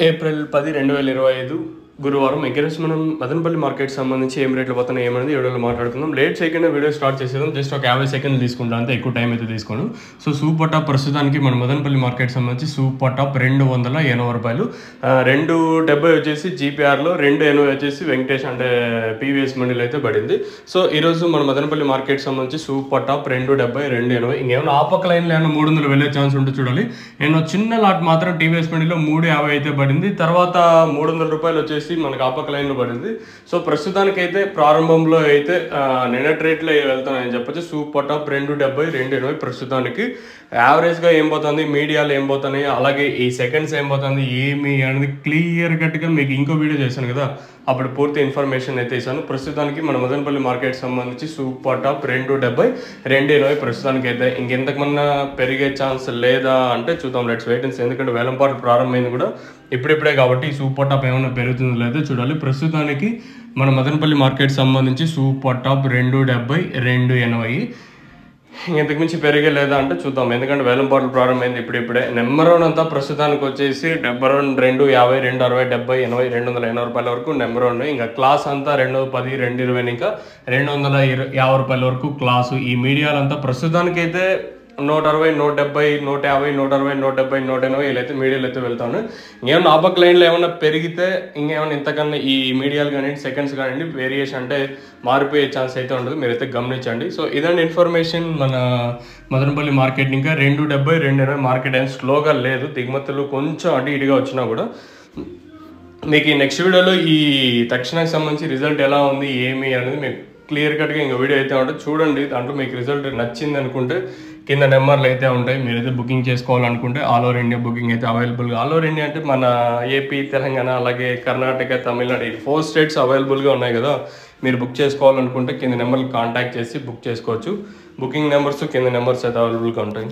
April 10, 2025 గురువారం ఎగరెస్ మనం Madanapalle market సంబంధించి ఏం రేట్లు పోతున్నాయి ఏమనేది వీడియోలో మాట్లాడుకుందాం. లేట్ చేయకుండా వీడియో స్టార్ట్ చేసేద్దాం. జస్ట్ ఒక 50 సెకండ్లు తీసుకుంటాం, అంతే, ఎక్కువ టైం అయితే తీసుకోను. సో సూపర్ టాప్ ప్రస్తుతానికి మన మదనపల్లి మార్కెట్ సంబంధించి సూపర్ టాప్ 280 రూపాయలు, 270 వచ్చేసి జీపీఆర్లో, 280 వచ్చేసి వెంకటేష్ అంటే పీవీఎస్ మండీలో అయితే పడింది. సో ఈరోజు మన మదనపల్లి మార్కెట్ సంబంధించి సూపర్ టాప్ 270, 280. ఇంకేమైనా ఆ పక్క లైన్లో ఏమైనా 300 వెళ్ళే ఛాన్స్ ఉంటే చూడాలి. నేను చిన్న లాట్ మాత్రం టీవీఎస్ మండీలో 350 అయితే పడింది. తర్వాత 300 రూపాయలు వచ్చేసి మనకు ఆపక లైన్లో పడింది. సో ప్రస్తుతానికైతే ప్రారంభంలో అయితే నిన్నటి రేట్లో వెళ్తానని చెప్పచ్చు. సూపర్ టాప్ 270, 280 ప్రస్తుతానికి. యావరేజ్గా ఏం పోతుంది, మీడియాలో ఏం పోతున్నాయి, అలాగే ఈ సెకండ్స్ ఏం పోతుంది ఏమి అనేది క్లియర్ కట్గా మీకు ఇంకో వీడియో చేశాను కదా, అప్పుడు పూర్తి ఇన్ఫర్మేషన్ అయితే ఇస్తాను. ప్రస్తుతానికి మన మదనపల్లి మార్కెట్ సంబంధించి సూపర్ టాప్ 270, 280 ప్రస్తుతానికి అయితే. ఇంకెంతకమన్నా పెరిగే ఛాన్స్ లేదా అంటే చూద్దాం, లెట్స్ వెయిట్ అండ్ సీ. ఎందుకంటే వేలంపాటు ప్రారంభమైంది కూడా ఇప్పుడిప్పుడే కాబట్టి ఈ సూపర్ టాప్ ఏమైనా పెరుగుతుందో లేదో చూడాలి. ప్రస్తుతానికి మన మదనపల్లి మార్కెట్ సంబంధించి సూపర్ టాప్ 270, 280. ఇంతకుమించి పెరిగే లేదా అంటే చూద్దాం, ఎందుకంటే వేలంపాట్లు ప్రారంభమైంది ఇప్పుడిప్పుడే. నెంబర్ 1 అంతా ప్రస్తుతానికి వచ్చేసి 250, 260, 70, 80, 280 రూపాయల వరకు నెంబర్ 1. ఇంకా క్లాస్ అంతా 210, 220, ఇంకా 250 రూపాయల వరకు క్లాసు. ఈ మీడియాలంతా ప్రస్తుతానికైతే 160, 170, 150, 160, 170, 180 వీళ్ళైతే మీడియాలు అయితే వెళ్తాను. ఇంకేమన్నా ఆపక్ లైన్లో ఏమన్నా పెరిగితే ఇంకేమన్నా ఇంతకన్నా ఈ మీడియాలు కానివ్వండి, సెకండ్స్ కానివ్వండి, వేరియేషన్ అంటే మారిపోయే ఛాన్స్ అయితే ఉండదు, మీరైతే గమనించండి. సో ఇదండి ఇన్ఫర్మేషన్ మన మదనపల్లి మార్కెట్. ఇంకా 270, 280 మార్కెట్ ఏం స్లోగా లేదు, దిగుమతులు కొంచెం అటు ఇటుగా వచ్చినా కూడా. మీకు ఈ నెక్స్ట్ వీడియోలో ఈ తక్షణానికి సంబంధించి రిజల్ట్ ఎలా ఉంది ఏమి అనేది మీకు క్లియర్ కట్గా ఇంకా వీడియో అయితే ఉంటుంది, చూడండి. దాంట్లో మీకు రిజల్ట్ నచ్చింది అనుకుంటే కింద నెంబర్లు అయితే ఉంటాయి, మీరైతే బుకింగ్ చేసుకోవాలనుకుంటే ఆల్ ఓవర్ ఇండియా బుకింగ్ అయితే అవైలబుల్గా. ఆల్ ఓవర్ ఇండియా అంటే మన ఏపీ, తెలంగాణ, అలాగే కర్ణాటక, తమిళనాడు, ఈ 4 స్టేట్స్ అవైలబుల్గా ఉన్నాయి కదా. మీరు బుక్ చేసుకోవాలనుకుంటే కింద నెంబర్లు కాంటాక్ట్ చేసి బుక్ చేసుకోవచ్చు. బుకింగ్ నెంబర్స్ కింద నెంబర్స్ అయితే అవైలబుల్గా ఉంటాయి.